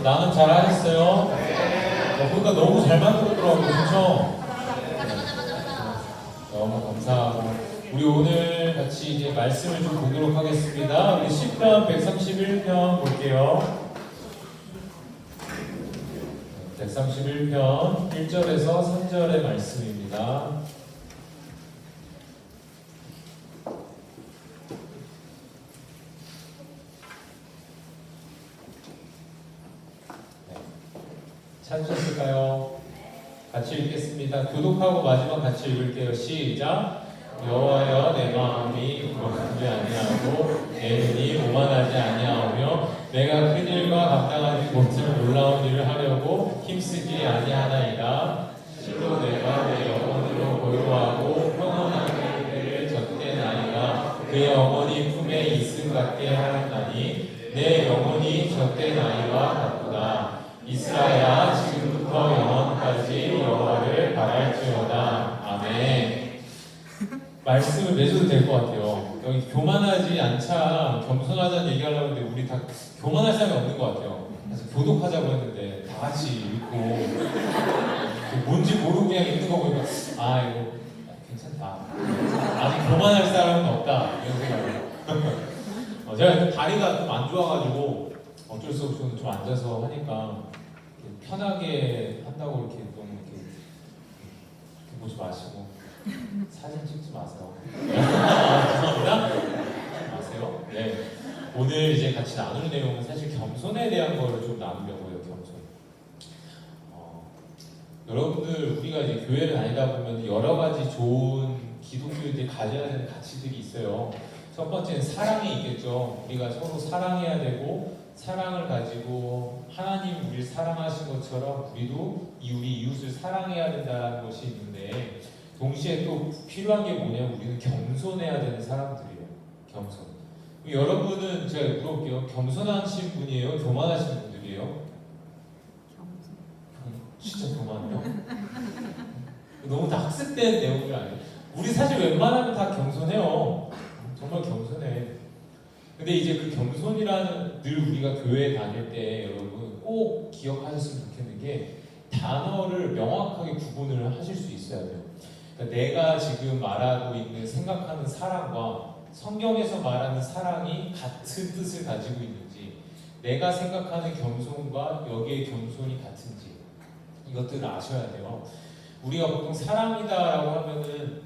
나는 잘하셨어요? 그러니까 너무 잘 만들었더라고요. 그렇죠? 너무 감사하고 우리 오늘 같이 이제 말씀을 좀 보도록 하겠습니다. 우리 시편 131편 볼게요. 131편 1절에서 3절의 말씀입니다. 찾으셨을까요? 같이 읽겠습니다. 교독하고 마지막 같이 읽을게요. 시작. 여호와여, 내 마음이 부끄럽지 아니하고 내 눈이 오만하지 아니하오며 내가 큰 일과 감당하지 못할 놀라운 일을 하려고 힘쓰지 아니하나이다. 실로 내가 내 영혼으로 고요하고 평온하게 그를 젖대나이다. 그의 어머니 품에 있음 같게 하였나니 내 영혼이 젖대나이와 같구나. 이스라엘아, 지금부터 영원까지 여호와를 바랄지어다. 아멘. 말씀을 맺어도 될 것 같아요. 여기 교만하지 않자, 겸손하자는 얘기하려고 했는데 우리 다 교만할 사람이 없는 것 같아요. 그래서 교독하자고 했는데 다 같이 읽고 뭔지 모르고 그냥 읽는 거 보니까 아 이거 괜찮다. 아직 교만할 사람은 없다 이런 생각을. 제가 다리가 좀 안 좋아가지고 어쩔 수 없이 좀 앉아서 하니까 편하게 한다고 이렇게 너무 이렇게 보지 마시고 사진 찍지 마세요. 죄송합니다. 찍지 마세요. 네. 오늘 이제 같이 나눌 내용은 사실 겸손에 대한 거를 좀 나누려고 해요. 겸손. 여러분들 우리가 이제 교회를 다니다 보면 여러 가지 좋은 기독교인들이 가져야 되는 가치들이 있어요. 첫 번째는 사랑이 있겠죠. 우리가 서로 사랑해야 되고 사랑을 가지고 하나님 우리를 사랑하신 것처럼 우리도 우리 이웃을 사랑해야 된다는 것이 있는데 동시에 또 필요한 게 뭐냐면 우리는 겸손해야 되는 사람들이에요. 겸손. 여러분은 제가 물어볼게요. 겸손하신 분이에요? 교만하신 분들이에요? 진짜 교만해요? 너무 다 학습된 내용들 아니에요? 우리 사실 웬만하면 다 겸손해요. 정말 겸손해. 근데 이제 그 겸손이라는 늘 우리가 교회에 다닐 때 여러분 꼭 기억하셨으면 좋겠는 게 단어를 명확하게 구분을 하실 수 있어야 돼요. 그러니까 내가 지금 말하고 있는 생각하는 사랑과 성경에서 말하는 사랑이 같은 뜻을 가지고 있는지 내가 생각하는 겸손과 여기의 겸손이 같은지 이것들을 아셔야 돼요. 우리가 보통 사랑이다라고 하면은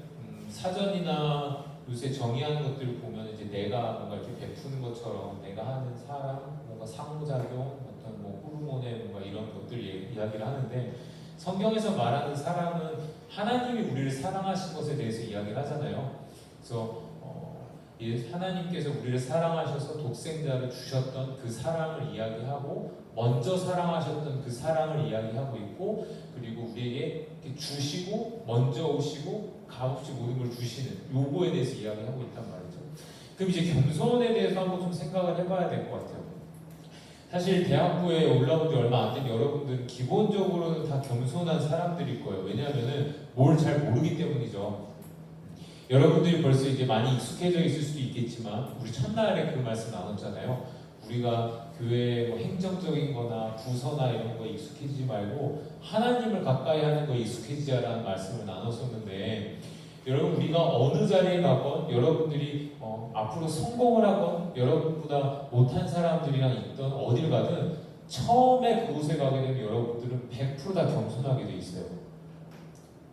사전이나 요새 정의하는 것들을 보면 이제 내가 뭔가 이렇게 베푸는 것처럼 내가 하는 사랑, 뭔가 상호작용, 어떤 뭐 호르몬의 뭔가 이런 것들 이야기를 하는데 성경에서 말하는 사랑은 하나님이 우리를 사랑하신 것에 대해서 이야기를 하잖아요. 그래서 하나님께서 우리를 사랑하셔서 독생자를 주셨던 그 사랑을 이야기하고 먼저 사랑하셨던 그 사랑을 이야기하고 있고 그리고 우리에게 주시고 먼저 오시고 값없이 모든 걸 주시는 요거에 대해서 이야기하고 있단 말이죠. 그럼 이제 겸손에 대해서 한번 좀 생각을 해봐야 될 것 같아요. 사실 대학부에 올라온 지 얼마 안 된 여러분들은 기본적으로는 다 겸손한 사람들일 거예요. 왜냐하면은 뭘 잘 모르기 때문이죠. 여러분들이 벌써 이제 많이 익숙해져 있을 수도 있겠지만 우리 첫날에 그 말씀 나눴잖아요. 우리가 교회 뭐 행정적인 거나 부서나 이런 거에 익숙해지지 말고 하나님을 가까이 하는 거에 익숙해지자라는 말씀을 나눴었는데 여러분 우리가 어느 자리에 가건 여러분들이 앞으로 성공을 하건 여러분보다 못한 사람들이랑 있던 어딜 가든 처음에 그곳에 가게 되면 여러분들은 100%다 겸손하게 돼 있어요.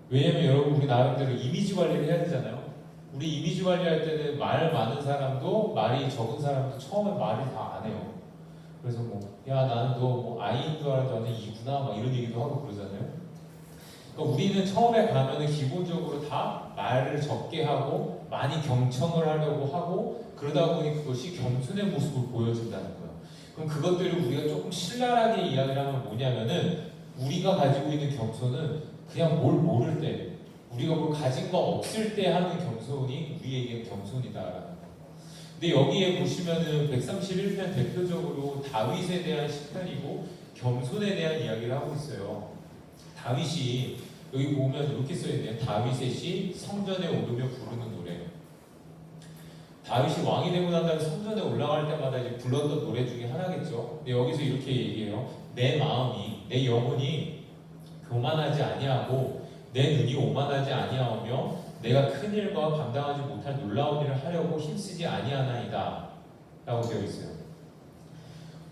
왜냐면 여러분 우리 나름대로 이미지 관리를 해야 되잖아요. 우리 이미지 관리할 때는 말 많은 사람도 말이 적은 사람도 처음에 말을 다 안 해요. 그래서 야 나는 너 아이인 줄 알았는데 완전 이구나 막 이런 얘기도 하고 그러잖아요. 그러니까 우리는 처음에 가면은 기본적으로 다 말을 적게 하고 많이 경청을 하려고 하고 그러다 보니 그것이 겸손의 모습을 보여준다는 거예요. 그럼 그것들을 우리가 조금 신랄하게 이야기를 하면 뭐냐면은 우리가 가지고 있는 겸손은 그냥 뭘 모를 때 우리가 뭘 가진 거 없을 때 하는 겸손이 우리에게 겸손이다라는 거예요. 근데 여기에 보시면은 131편 대표적으로 다윗에 대한 시편이고 겸손에 대한 이야기를 하고 있어요. 다윗이 여기 보면 이렇게 써있네요. 다윗의 시 성전에 오르며 부르는 노래. 다윗이 왕이 되고 난 다음에 성전에 올라갈 때마다 이제 불렀던 노래 중에 하나겠죠. 근데 여기서 이렇게 얘기해요. 내 마음이, 내 영혼이 교만하지 아니하고 내 눈이 오만하지 아니하오며 내가 큰 일과 감당하지 못할 놀라운 일을 하려고 힘쓰지 아니하나이다 라고 되어 있어요.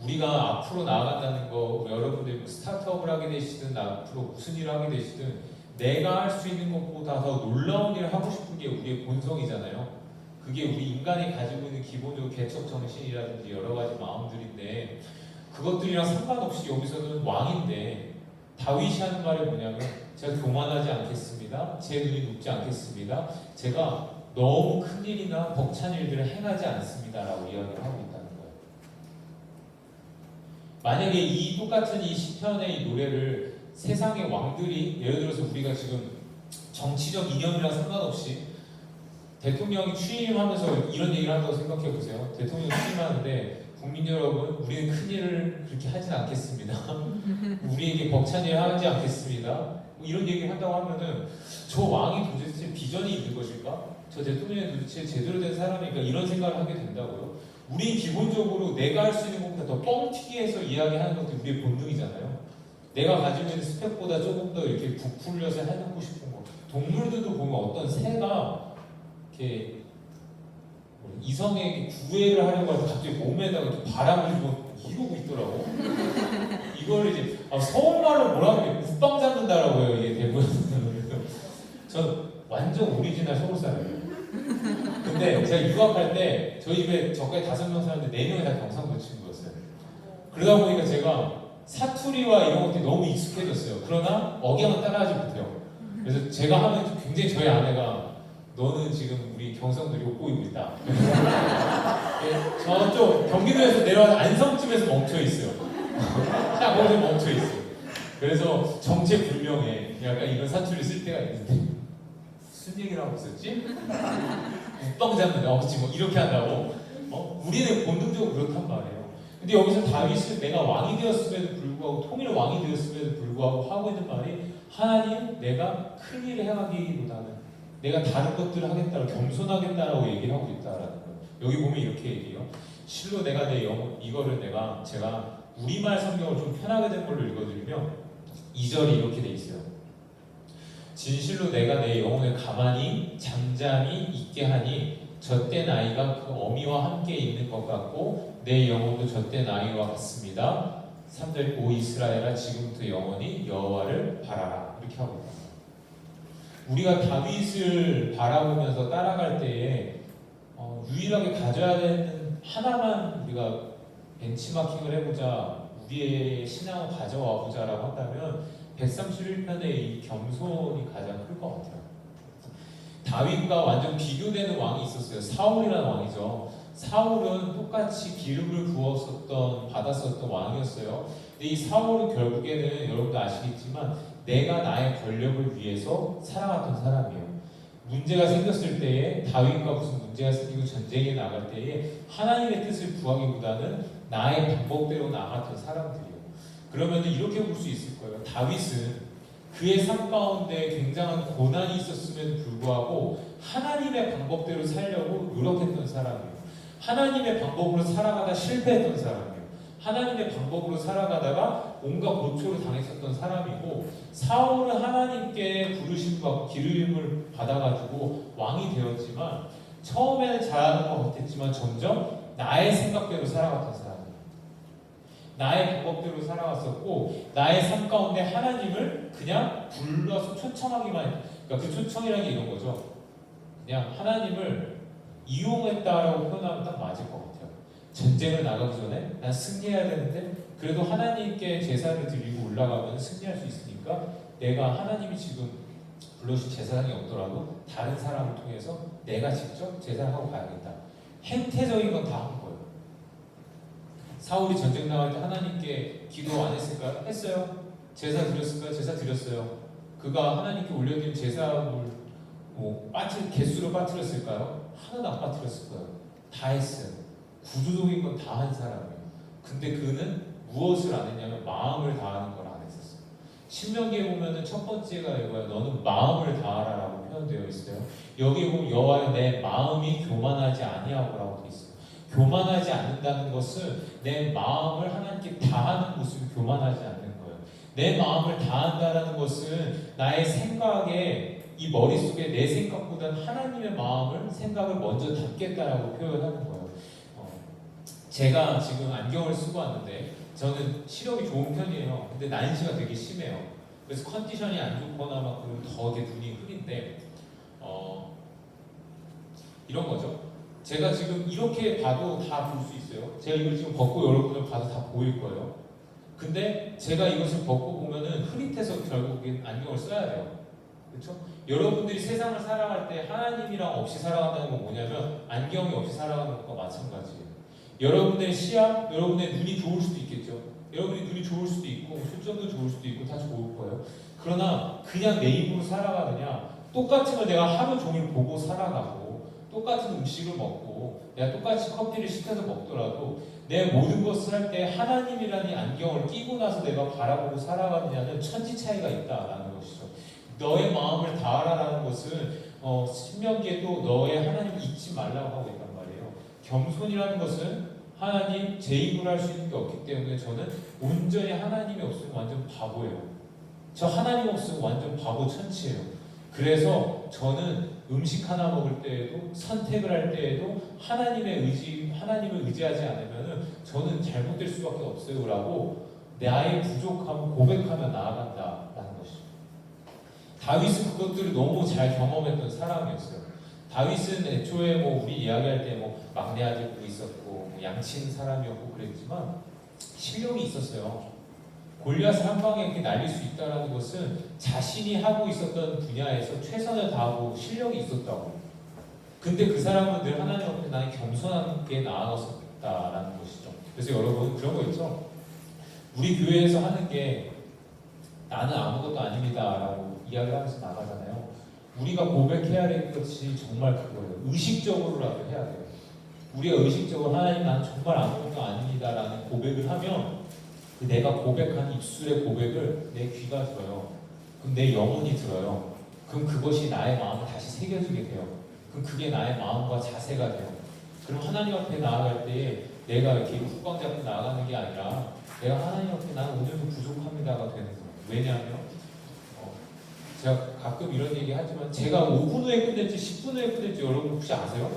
우리가 앞으로 나아간다는 거, 여러분들이 스타트업을 하게 되시든 앞으로 무슨 일을 하게 되시든 내가 할 수 있는 것보다 더 놀라운 일을 하고 싶은 게 우리의 본성이잖아요. 그게 우리 인간이 가지고 있는 기본적인 개척 정신이라든지 여러 가지 마음들인데, 그것들이랑 상관없이 여기서는 왕인데 다윗이 하는 말이 뭐냐면, 제가 교만하지 않겠습니다. 제 눈이 높지 않겠습니다. 제가 너무 큰 일이나 벅찬 일들을 행하지 않습니다 라고 이야기를 하고 있다는 거예요. 만약에 이 똑같은 이 시편의 이 노래를 세상의 왕들이, 예를 들어서 우리가 지금 정치적 이념이랑 상관없이 대통령이 취임하면서 이런 얘기를 한다고 생각해 보세요. 대통령 취임하는데, 국민 여러분, 우리는 큰 일을 그렇게 하진 않겠습니다. 우리에게 벅찬 일을 하지 않겠습니다. 뭐 이런 얘기를 한다고 하면은, 저 왕이 도대체 비전이 있는 것일까? 저 대통령이 도대체 제대로 된 사람일까? 이런 생각을 하게 된다고요. 우리 기본적으로 내가 할 수 있는 것보다 더 뻥튀기해서 이야기하는 것도 우리의 본능이잖아요. 내가 가지고 있는 스펙보다 조금 더 이렇게 부풀려서 해놓고 싶은 거. 동물들도 보면 어떤 새가 이렇게 이성에게 구애를 하려고 해서 갑자기 몸에다가 이렇게 바람을 뭐 이러고 있더라고. 이걸 이제 서울말로 뭐라고 해요? 국방 잡는다라고요. 이게 대부분. 전 완전 오리지널 서울 사람이에요. 근데 제가 유학할 때 저희 집에 저까지 5명 사는데 4명이 다 경상도 친구였어요. 그러다 보니까 제가 사투리와 이런 것들이 너무 익숙해졌어요. 그러나 억양은 따라하지 못해요. 그래서 제가 하면 굉장히 저희 아내가, 너는 지금 우리 경상도를 욕보이고 있다. 저쪽 경기도에서 내려와서 안성쯤에서 멈춰 있어요. 딱 거기서 멈춰 있어요. 그래서 정체불명의 약간 이런 사투리를 쓸 때가 있는데, 무슨 얘기를 하고 있었지? 뻥 잡는다. 그치, 뭐 이렇게 한다고. 우리는 본능적으로 그렇단 말이에요. 근데 여기서 다윗은 내가 왕이 되었음에도 불구하고, 통일 왕이 되었음에도 불구하고 하고 있는 말이, 하나님, 내가 큰 일을 행하기보다는 내가 다른 것들을 하겠다고, 겸손하겠다라고 얘기를 하고 있다라는 거예요. 여기 보면 이렇게 얘기해요. 실로 내가 내 영혼, 이거를 제가 우리말 성경을 좀 편하게 된 걸로 읽어드리면 2절이 이렇게 돼 있어요. 진실로 내가 내 영혼을 가만히 잠잠히 있게 하니 젖된 아이가 그 어미와 함께 있는 것 같고 내 영혼도 젖된 아이와 같습니다. 3절 오 이스라엘아 지금부터 영원히 여호와를 바라라. 이렇게 하고 있다. 우리가 다윗을 바라보면서 따라갈 때에 유일하게 가져야 되는 하나만 우리가 벤치마킹을 해보자, 우리의 신앙을 가져와 보자라고 한다면 131편의 이 겸손이 가장 클 것 같아요. 다윗과 완전 비교되는 왕이 있었어요. 사울이라는 왕이죠. 사울은 똑같이 기름을 받았었던 왕이었어요. 근데 이 사울은 결국에는 여러분도 아시겠지만 내가 나의 권력을 위해서 살아갔던 사람이에요. 문제가 생겼을 때에, 다윗과 무슨 문제가 생기고 전쟁에 나갈 때에 하나님의 뜻을 구하기보다는 나의 방법대로 나갔던 사람들이에요. 그러면 이렇게 볼 수 있을 거예요. 다윗은 그의 삶 가운데 굉장한 고난이 있었음에도 불구하고 하나님의 방법대로 살려고 노력했던 사람이에요. 하나님의 방법으로 살아가다 실패했던 사람이에요. 하나님의 방법으로 살아가다가 온갖 고초를 당했었던 사람이고, 사울은 하나님께 부르심 받고 기름을 받아가지고 왕이 되었지만 처음에는 잘하는 것 같았지만 점점 나의 생각대로 살아갔던 사람이에요. 나의 방법대로 살아갔었고, 나의 삶 가운데 하나님을 그냥 불러서 초청하기만 했다. 그러니까 그 초청이라는 게 이런 거죠. 그냥 하나님을 이용했다라고 표현하면 딱 맞을 것 같아요. 전쟁을 나가기 전에 난 승리해야 되는데 그래도 하나님께 제사를 드리고 올라가면 승리할 수 있으니까 내가 하나님이 지금 불러주신 제사장이 없더라도 다른 사람을 통해서 내가 직접 제사를 하고 가야겠다. 행태적인 건 다 한 거예요. 사울이 전쟁 나갈 때 하나님께 기도 안 했을까요? 했어요. 제사 드렸을까요? 제사 드렸어요. 그가 하나님께 올려드린 제사물 개수로 빠뜨렸을까요? 하나도 안 빠뜨렸을 거예요. 다 했어요. 구조적인 건 다 한 사람이에요. 근데 그는 무엇을 안 했냐면 마음을 다하는 걸 안 했었어요. 신명기에 보면은 첫 번째가 이거야. 너는 마음을 다하라라고 표현되어 있어요. 여기 보면 여호와여 내 마음이 교만하지 아니하고라고 되어 있어요. 교만하지 않는다는 것은 내 마음을 하나님께 다하는 모습이 교만하지 않는 거예요. 내 마음을 다한다라는 것은 나의 생각에 이 머릿속에 내 생각보다는 하나님의 마음을 생각을 먼저 담겠다라고 표현하는 거예요. 제가 지금 안경을 쓰고 왔는데 저는 시력이 좋은 편이에요. 근데 난시가 되게 심해요. 그래서 컨디션이 안 좋거나 막 그러면 더 이렇게 눈이 흐린데 이런 거죠. 제가 지금 이렇게 봐도 다 볼 수 있어요. 제가 이걸 지금 벗고 여러분을 봐도 다 보일 거예요. 근데 제가 이것을 벗고 보면은 흐릿해서 결국엔 안경을 써야 돼요. 그렇죠? 여러분들이 세상을 살아갈 때 하나님이랑 없이 살아간다는 건 뭐냐면 안경이 없이 살아가는 것과 마찬가지예요. 여러분의 시야, 여러분의 눈이 좋을 수도 있겠죠. 여러분의 눈이 좋을 수도 있고 초점도 좋을 수도 있고 다 좋을 거예요. 그러나 그냥 내 입으로 살아가느냐, 똑같은 걸 내가 하루 종일 보고 살아가고 똑같은 음식을 먹고 내가 똑같이 커피를 시켜서 먹더라도 내 모든 것을 할 때 하나님이라는 안경을 끼고 나서 내가 바라보고 살아가느냐는 천지 차이가 있다라는 것이죠. 너의 마음을 다하라라는 것은 신명기에도 너의 하나님 잊지 말라고 하고 있단 말이에요. 겸손이라는 것은 하나님 제 입으로 할 수 있는 게 없기 때문에 저는 온전히 하나님이 없으면 완전 바보예요. 저 하나님 없으면 완전 바보 천치예요. 그래서 저는 음식 하나 먹을 때에도 선택을 할 때에도 하나님을 의지하지 않으면 저는 잘못될 수밖에 없어요라고 나의 부족함을 고백하며 나아간다라는 것이죠. 다윗은 그것들을 너무 잘 경험했던 사람이었어요. 다윗은 애초에 우리 이야기할 때 막내 아들도 있었고 양친 사람이었고 그랬지만 실력이 있었어요. 골리앗을 한 방에 이렇게 날릴 수 있다는 것은 자신이 하고 있었던 분야에서 최선을 다하고 실력이 있었다고. 근데 그 사람은 늘 하나님 앞에 나는 겸손하게 나아갔었다라는 것이죠. 그래서 여러분 그런 거 있죠. 우리 교회에서 하는 게 나는 아무것도 아닙니다라고 이야기를 하면서 나가잖아요. 우리가 고백해야 될 것이 정말 그거예요. 의식적으로라도 해야 돼요. 우리가 의식적으로 하나님 나는 정말 아무것도 아닙니다라는 고백을 하면 내가 고백한 입술의 고백을 내 귀가 들어요. 그럼 내 영혼이 들어요. 그럼 그것이 나의 마음을 다시 새겨주게 돼요. 그럼 그게 나의 마음과 자세가 돼요. 그럼 하나님 앞에 나아갈 때 내가 이렇게 후광 잡고 나아가는 게 아니라 내가 하나님 앞에 나는 오늘도 부족합니다가 되는 거예요. 왜냐하면 제가 가끔 이런 얘기 하지만 제가 5분 후에 끝낼지 10분 후에 끝낼지 여러분 혹시 아세요?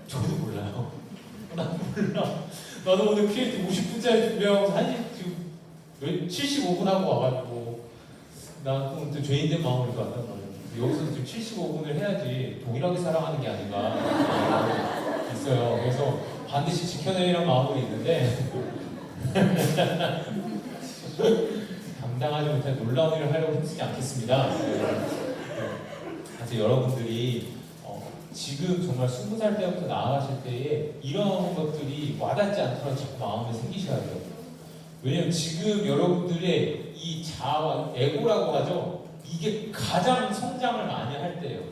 저도 몰라요. 난 몰라. 나도 오늘 PhD 50분짜리 준비하고 지금 75분 하고 와가지고 나 또 죄인된 마음으로 또 왔단 말이에요. 여기서 지금 75분을 해야지 동일하게 살아가는 게 아닌가 있어요. 그래서 반드시 지켜내리라는 마음이 있는데 감당하지 못한 놀라운 일을 하려고 힘쓰지 않겠습니다. 그래서 여러분들이 지금 정말 20살 때부터 나아가실 때에 이런 것들이 와닿지 않도록 자꾸 마음에 생기셔야 돼요. 왜냐면 지금 여러분들의 이 자아와 에고라고 하죠. 이게 가장 성장을 많이 할 때예요.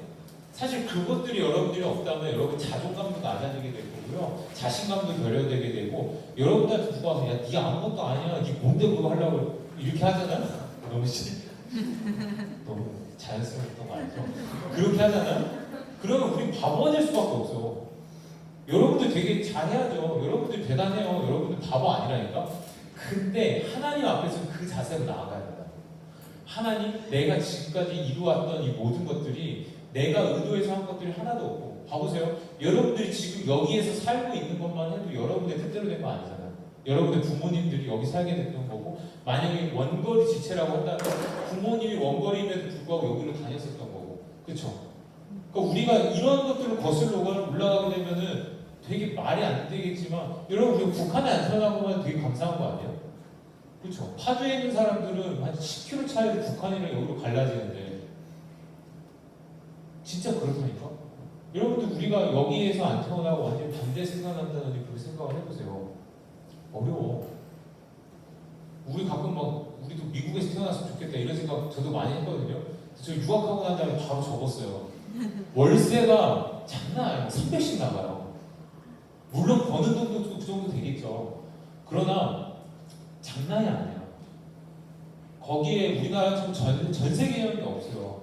사실 그것들이 여러분들이 없다면 여러분 자존감도 낮아지게 될 거고요. 자신감도 결여되게 되고 여러분들한테 누가 와서 야 네가 아무것도 아니야. 네 뭔데 그거 하려고 이렇게 하잖아요. 너무 자연스러웠던 거 알죠? 그렇게 하잖아요. 그러면 우리 바보가 될 수밖에 없어. 여러분들 되게 잘해야죠. 여러분들 대단해요. 여러분들 바보 아니라니까. 근데 하나님 앞에서 그 자세로 나아가야 된다. 하나님, 내가 지금까지 이루었던 이 모든 것들이 내가 의도해서 한 것들이 하나도 없고. 봐보세요. 여러분들이 지금 여기에서 살고 있는 것만 해도 여러분의 뜻대로 된 거 아니잖아요. 여러분의 부모님들이 여기 살게 됐던 거고, 만약에 원거리 지체라고 한다면 부모님이 원거리임에도 불구하고 여기로 다녔었던 거고, 그렇죠? 그러니까 우리가 이런 것들을 거슬러 올라가게 되면은 되게 말이 안 되겠지만, 여러분 우리가 북한에 안 태어나고만 되게 감사한 거 아니에요? 그렇죠? 파주에 있는 사람들은 한 10km 차이로 북한이랑 여기로 갈라지는데, 진짜 그렇다니까? 여러분들 우리가 여기에서 안 태어나고 완전 반대 생각한다는 그 생각을 해보세요. 어려워. 우리 가끔 우리도 미국에서 태어났으면 좋겠다 이런 생각 저도 많이 했거든요. 저 유학하고 난 다음에 바로 접었어요. 월세가 장난 아니에요. 300씩 나가요. 물론 버는 돈도 그 정도 되겠죠. 그러나 장난이 아니에요. 거기에 우리나라처럼 전세 개념이 없어요.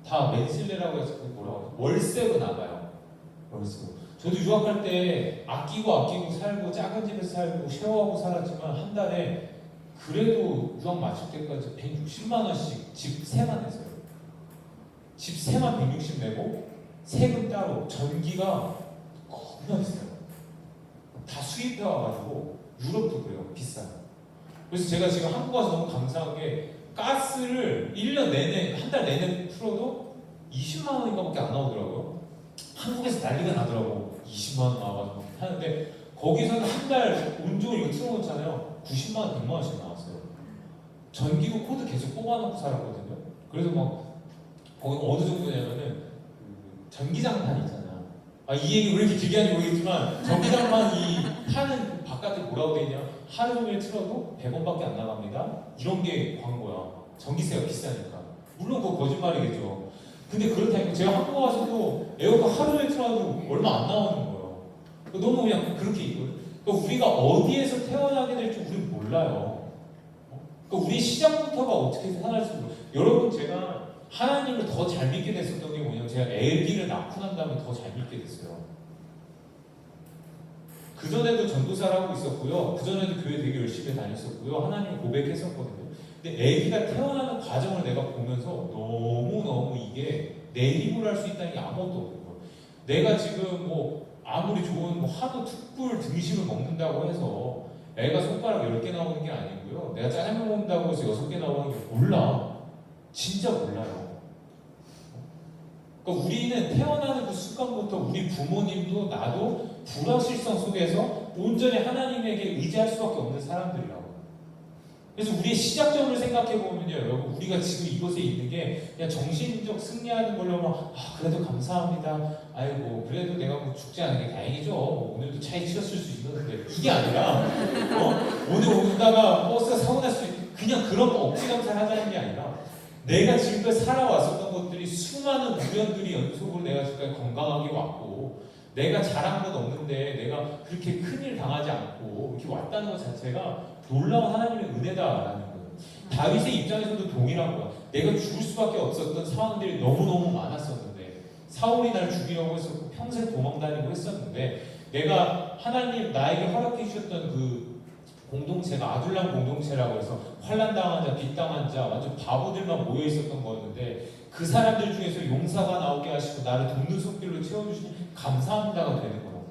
다 맨실레라고 해서 그 뭐라고 하죠? 월세로 나가요. 월세로. 저도 유학할 때 아끼고 살고 작은 집에서 살고 쉐어하고 살았지만 한 달에 그래도 유학 마칠 때까지 160만 원씩 집 세만 냈어요. 집 세만 160 내고 세금 따로 전기가 겁나 비싸요. 다 수입해 와가지고 유럽도 그래요. 비싸요. 그래서 제가 지금 한국 와서 너무 감사한 게 가스를 1년 내내 한 달 내내 풀어도 20만 원인가밖에 안 나오더라고요. 한국에서 난리가 나더라고. 20만 원 나와가지고 하는데 거기서는 한 달 온종일 이거 틀어놓잖아요. 90만 원, 100만 원씩 나왔어요. 전기료 코드 계속 뽑아놓고 살았거든요. 그래서 막 거기 어느 정도냐면은 그 전기장판 있잖아요. 이 얘기 왜 이렇게 길게 하는지 모르겠지만 전기장판 이 파는 바깥에 뭐라고 돼 있냐? 하루 종일 틀어도 100원밖에 안 나갑니다. 이런 게 광고야. 전기세가 비싸니까. 물론 그거 거짓말이겠죠. 근데 그렇다니까 제가 한국 와서도 에어컨 하루 종일 틀어도 얼마 안 나오는 거예요. 너무 그냥 그렇게 있거든. 그러니까 우리가 어디에서 태어나게 될지 우리는 몰라요. 그러니까 우리 시작부터가 어떻게 태어날지 몰라요. 여러분 제가 하나님을 더 잘 믿게 됐었던 게 뭐냐면 제가 아기를 낳고 난 다음에 더 잘 믿게 됐어요. 그전에도 전도사를 하고 있었고요. 그전에도 교회 되게 열심히 다녔었고요. 하나님 고백했었거든요. 근데 아기가 태어나는 과정을 내가 보면서 너무너무 이게 내 힘으로 할 수 있다는 게 아무것도 없는 거예요. 내가 지금 뭐 아무리 좋은 뭐 한우 특불 등심을 먹는다고 해서 애가 손가락 10개 나오는 게 아니고요. 내가 짜장면 먹는다고 해서 6개 나오는 게 몰라. 진짜 몰라요. 그러니까 우리는 태어나는 그 순간부터 우리 부모님도 나도 불확실성 속에서 온전히 하나님에게 의지할 수밖에 없는 사람들이라고. 그래서 우리의 시작점을 생각해 보면요, 여러분, 우리가 지금 이곳에 있는 게 그냥 정신적 승리하는 걸로 그래도 감사합니다. 아이고 그래도 내가 뭐 죽지 않은 게 다행이죠. 오늘도 차에 치였을 수 있었는데 이게 아니라 오늘 오다가 버스가 사고 날 수 있는 그냥 그런 억지 감사를 하자는 게 아니라 내가 지금까지 살아왔었던 것들이 수많은 우연들이 연속으로 내가 지금까지 건강하게 왔고 내가 잘한 건 없는데 내가 그렇게 큰일 당하지 않고 이렇게 왔다는 것 자체가 놀라운 하나님의 은혜다라는 거예요. 다윗의 입장에서도 동일한 거야. 내가 죽을 수밖에 없었던 상황들이 너무너무 많았었는데 사울이 날 죽이려고 했었고 평생 도망다니고 했었는데 내가 하나님 나에게 허락해 주셨던 그 공동체가 아둘람 공동체라고 해서 환난당한 자, 빚당한 자, 완전 바보들만 모여 있었던 거였는데 그 사람들 중에서 용사가 나오게 하시고 나를 돕는 손길로 채워주시니 감사합니다가 되는 거라고.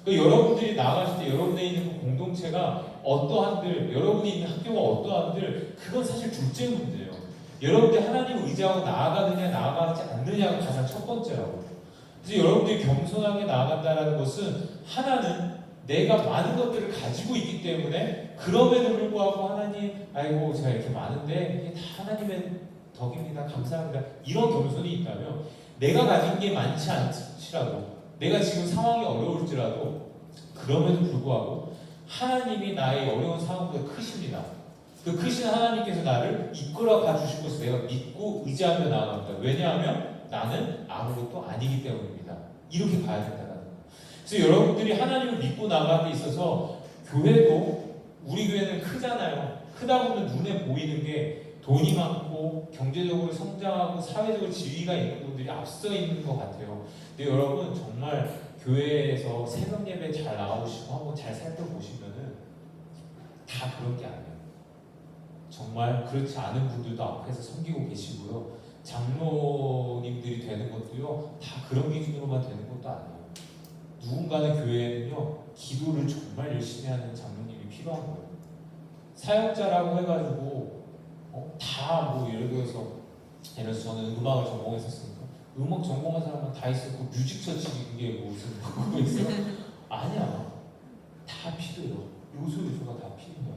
그러니까 여러분들이 나아가실 때 여러분에 있는 그 공동체가 어떠한들, 여러분이 있는 학교가 어떠한들, 그건 사실 둘째 문제예요. 여러분들이 하나님을 의지하고 나아가느냐 나아가지 않느냐가 가장 첫 번째라고. 그래서 여러분들이 겸손하게 나아간다는 것은 하나는 내가 많은 것들을 가지고 있기 때문에 그럼에도 불구하고 하나님 아이고 제가 이렇게 많은데 이게 다 하나님의 덕입니다. 감사합니다. 이런 겸손이 있다면 내가 가진 게 많지 않지라도 내가 지금 상황이 어려울지라도 그럼에도 불구하고 하나님이 나의 어려운 상황보다 크십니다. 그 크신 하나님께서 나를 이끌어 가주실 것을 내가 믿고 의지하며 나아갑니다. 왜냐하면 나는 아무것도 아니기 때문입니다. 이렇게 봐야 된다는 거예요. 그래서 여러분들이 하나님을 믿고 나가는 데 있어서 교회도 우리 교회는 크잖아요. 크다 보면 눈에 보이는 게 돈이 많고 경제적으로 성장하고 사회적으로 지위가 있는 분들이 앞서 있는 것 같아요. 근데 여러분 정말 교회에서 새벽 예배 잘 나가보시고 한번 잘 살펴보시면은 다 그런 게 아니에요. 정말 그렇지 않은 분들도 앞에서 섬기고 계시고요. 장로님들이 되는 것도요. 다 그런 기준으로만 되는 것도 아니에요. 누군가는 교회에는요. 기도를 정말 열심히 하는 장로님이 필요한 거예요. 사역자라고 해가지고 다 뭐 예를 들어서 저는 음악을 전공했었으니까 음악 전공한 사람은 다 있었고 뮤직 처치 이게 무슨 그거 있어요? 아니야. 다 필요해요. 요소가 다 필요해요.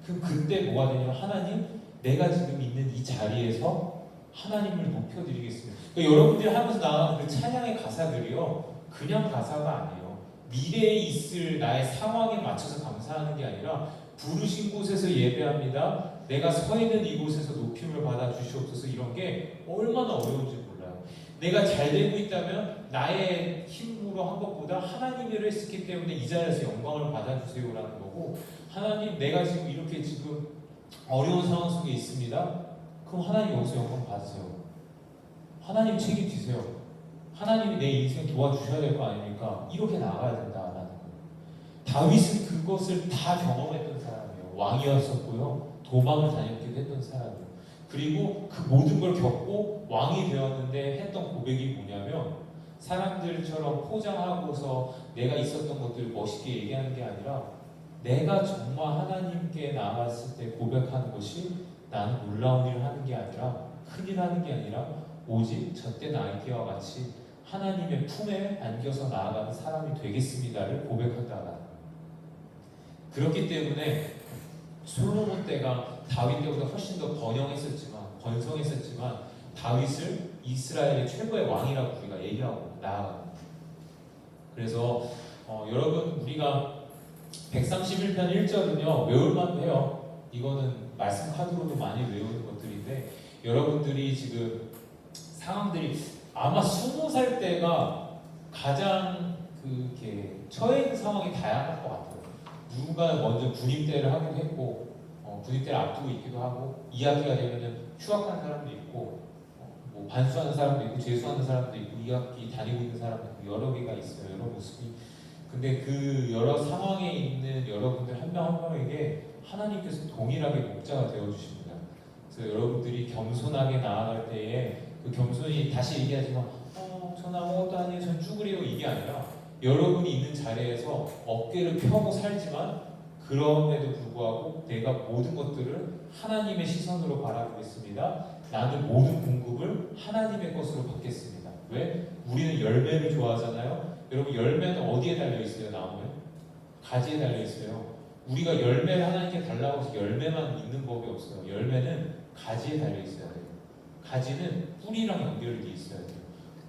그럼 그때 뭐가 되냐면 하나님 내가 지금 있는 이 자리에서 하나님을 높여드리겠습니다. 그러니까 여러분들이 하면서 나가는 그 찬양의 가사들이요 그냥 가사가 아니에요. 미래에 있을 나의 상황에 맞춰서 감사하는 게 아니라 부르신 곳에서 예배합니다. 내가 서 있는 이곳에서 높임을 받아 주시옵소서. 이런 게 얼마나 어려운지 몰라요. 내가 잘 되고 있다면 나의 힘으로 한 것보다 하나님이 했기 때문에 이 자리에서 영광을 받아 주세요라는 거고 하나님 내가 지금 이렇게 지금 어려운 상황 속에 있습니다. 그럼 하나님 여기서 영광 받으세요. 하나님 책임지세요. 하나님이 내 인생 도와주셔야 될 거 아닙니까? 이렇게 나가야 된다라는 거예요. 다윗은 그것을 다 경험했던 사람이에요. 왕이었었고요. 도망을 다녔기도 했던 사람이에요. 그리고 그 모든 걸 겪고 왕이 되었는데 했던 고백이 뭐냐면 사람들처럼 포장하고서 내가 있었던 것들을 멋있게 얘기하는 게 아니라 내가 정말 하나님께 나아갔을 때 고백하는 것이 나는 놀라운 일을 하는 게 아니라 큰일 하는 게 아니라 오직 저때 나에게와 같이 하나님의 품에 안겨서 나아가는 사람이 되겠습니다를 고백한다는 그렇기 때문에 솔로몬 때가 다윗 때보다 훨씬 더 번성했었지만 다윗을 이스라엘의 최고의 왕이라고 우리가 얘기하고 나아갑니다. 그래서 여러분 우리가 131편 1절은요 외울만 해요. 이거는 말씀 카드로도 많이 외우는 것들인데 여러분들이 지금 상황들이 아마 20살 때가 가장 그렇게 처해 있는 상황이 다양할 것 같아요. 누가 먼저 군입대를 하기도 했고 군입대를 앞두고 있기도 하고 2학기가 되면은 휴학하는 사람도 있고 뭐 반수하는 사람도 있고 재수하는 사람도 있고 2학기 다니고 있는 사람도 있고 여러 개가 있어요. 여러 모습이. 근데 그 여러 상황에 있는 여러분들 한 명 한 명에게 하나님께서 동일하게 목자가 되어주십니다. 그래서 여러분들이 겸손하게 나아갈 때에 그 겸손이 다시 얘기하지만 전 아무것도 아니에요. 전 쭈그리고 이게 아니라 여러분이 있는 자리에서 어깨를 펴고 살지만 그럼에도 불구하고 내가 모든 것들을 하나님의 시선으로 바라보겠습니다. 나는 모든 공급을 하나님의 것으로 받겠습니다. 왜? 우리는 열매를 좋아하잖아요. 여러분 열매는 어디에 달려있어요? 나무에? 가지에 달려있어요. 우리가 열매를 하나님께 달라고 해서 열매만 있는 법이 없어요. 열매는 가지에 달려있어야 돼요. 가지는 뿌리랑 연결이 돼 있어야 돼요.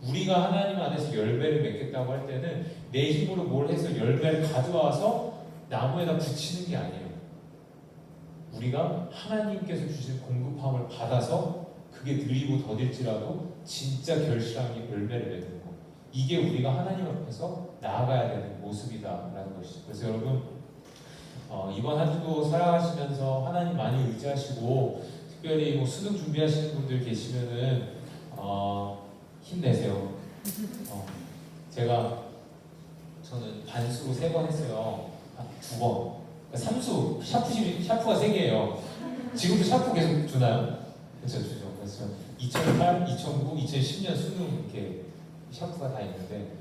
우리가 하나님 안에서 열매를 맺겠다고 할 때는 내 힘으로 뭘 해서 열매를 가져와서 나무에다 붙이는 게 아니에요. 우리가 하나님께서 주신 공급함을 받아서 그게 느리고 더딜지라도 진짜 결실한 게 열매를 맺는 거. 이게 우리가 하나님 앞에서 나아가야 되는 모습이다라는 것이죠. 그래서 여러분 이번 한 주도 살아가시면서 하나님 많이 의지하시고 특별히 뭐 수능 준비하시는 분들 계시면은 힘내세요. 저는 반수로 3번 했어요. 2번. 삼수 샤프가 3개예요. 지금도 샤프 계속 주나요? 그렇죠, 주죠. 그래서 2008, 2009, 2010년 수능 이렇게 샤프가 다 있는데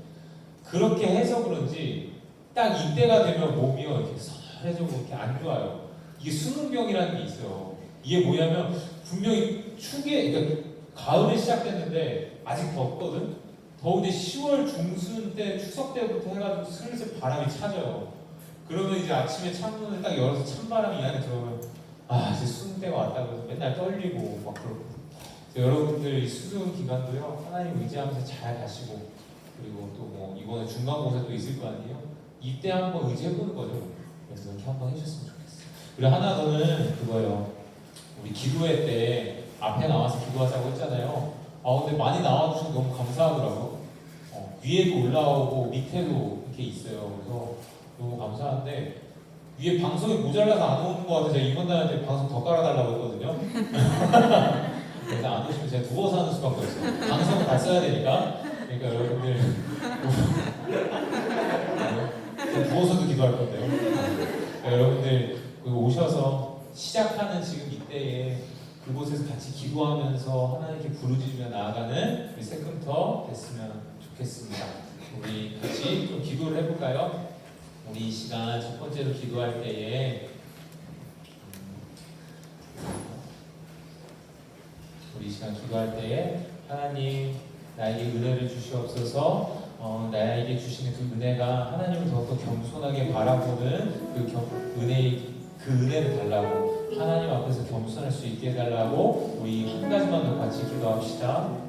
그렇게 해서 그런지 딱 이때가 되면 몸이 이렇게 서늘해지고 이렇게 안 좋아요. 이게 수능병이라는 게 있어요. 이게 뭐냐면 분명히 그러니까 가을에 시작됐는데 아직 덥거든. 더운데 10월 중순 때 추석 때부터 해가지고 슬슬 바람이 차져요. 그러면 이제 아침에 창문을 딱 열어서 찬바람이 이 안에 들어오면 이제 수능 때가 왔다고 해서 맨날 떨리고 막 그렇고. 여러분들 이 수능 기간도요 하나님 의지하면서 잘 가시고 그리고 또 뭐 이번에 중간고사 또 있을 거 아니에요? 이때 한번 의지해보는 거죠. 그래서 이렇게 한번 해주셨으면 좋겠어요. 그리고 하나 더는 그거예요. 우리 기도회 때 앞에 나와서 기도하자고 했잖아요. 근데 많이 나와주셔서 너무 감사하더라고요. 위에도 올라오고 밑에도 이렇게 있어요. 그래서 너무 감사한데 위에 방송이 모자라서 안 오는 거 같아서 제가 이번 달한테 방송 더 깔아달라고 했거든요. 그래서 안 오시면 제가 누워서 하는 수밖에 없어요. 방송을 다 써야 되니까. 그러니까 여러분들 누워서도 기도할 건데요. 그러니까 여러분들 오셔서 시작하는 지금 이때에 그곳에서 같이 기도하면서 하나님께 부르짖으며 나아가는 우리 세금터 됐으면 좋겠습니다. 우리 같이 좀 기도를 해볼까요? 우리 이 시간 첫 번째로 기도할 때에 하나님 나에게 은혜를 주시옵소서. 나에게 주시는 그 은혜가 하나님을 더욱더 겸손하게 바라보는 그 은혜를 달라고 하나님 앞에서 겸손할 수 있게 해달라고 우리 한 가지만 더 같이 기도합시다.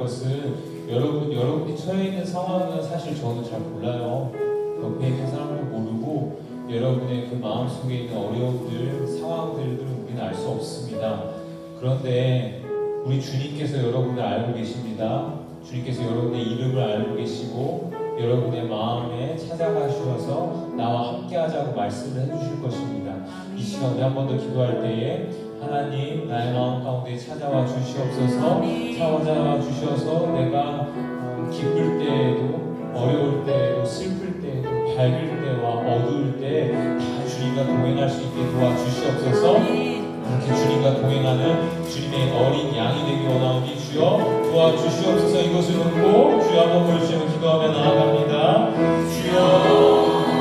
것은 여러분이 처해 있는 상황은 사실 저는 잘 몰라요. 옆에 있는 사람도 모르고 여러분의 그 마음속에 있는 어려움들, 상황들을 우리는 알 수 없습니다. 그런데 우리 주님께서 여러분을 알고 계십니다. 주님께서 여러분의 이름을 알고 계시고 여러분의 마음에 찾아가셔서 나와 함께하자고 말씀을 해주실 것입니다. 이 시간에 한 번 더 기도할 때에 하나님 나의 마음 가운데 찾아와 주시옵소서. 찾아와 주셔서 내가 기쁠 때에도 어려울 때에도 슬플 때에도 밝을 때와 어두울 때 다 주님과 동행할 수 있게 도와주시옵소서. 그렇게 주님과 동행하는 주님의 어린 양이 되기 원하오니 주여 도와주시옵소서. 이것을 놓고 주여 한번 보여주시면 기도하며 나아갑니다. 주여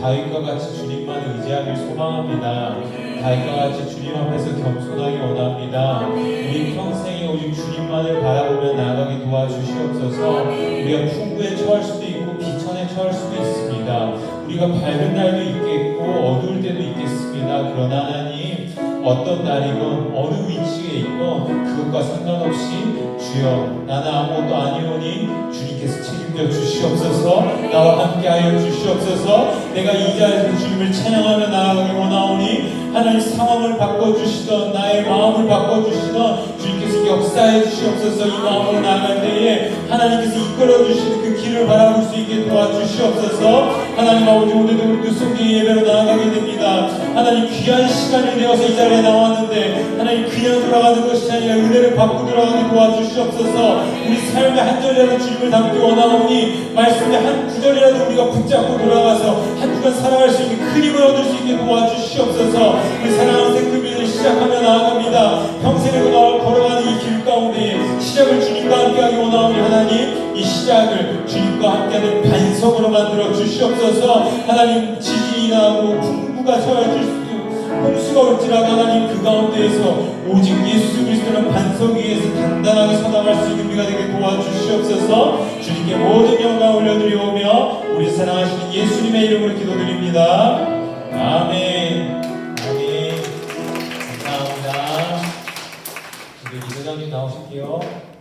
다윗과 같이 주님만 의지하길 소망합니다. 다윗과 같이 주님 앞에서 겸손하기 원합니다. 우리 평생에 오직 주님만을 바라보며 나아가게 도와주시옵소서. 우리가 풍부에 처할 수도 있고 비천에 처할 수도 있습니다. 우리가 밝은 날도 있겠고 어두울 때도 있겠습니다. 그러나 하나님 어떤 날이건 어느 위치에 있건 그것과 상관없이 주여 나는 아무것도 아니오니 주님께서 책임져 주시옵소서. 나와 함께하여 주시옵소서. 내가 이 자리에서 주님을 찬양하며 나아가기 원하오니 하나님 상황을 바꿔주시던 나의 마음을 바꿔주시던 주님께서 역사해 주시옵소서. 이 마음으로 나아갈 때에 하나님께서 이끌어 주시는 그 길을 바라볼 수 있게 도와주시옵소서. 하나님 아버지 오늘도 우리 그 속에 예배로 나아가게 됩니다. 하나님 귀한 시간이 되어서 이 자리에 나왔는데 하나님 그냥 돌아가는 것이 아니라 은혜를 받고 돌아가게 도와주시옵소서. 우리 삶의 한 절이라도 주님을 담기 원하오니 말씀의 한 구절이라도 우리가 붙잡고 돌아가서 한 주간 살아갈 수 있는 큰 힘을 얻을 수 있게 도와주시옵소서. 우리 사랑하는 생크비를 시작하며 나아갑니다. 평생을 걸어가는 이 길 가운데 시작을 주님과 함께하기 원하오니 하나님 이 시작을 주님과 함께하는 반석으로 만들어 주시옵소서. 하나님 지진이 나고 풍부가 처해질 수도 홍수가 올지라도 하나님 그 가운데에서 오직 예수 그리스도는 반석 위에서 단단하게 서나갈 수 있는 우리가 되게 도와주시옵소서. 주님께 모든 영광 올려드리오며 우리 사랑하시는 예수님의 이름으로 기도드립니다. 아멘. 아멘. 감사합니다. 우리 이사장님 나오실게요.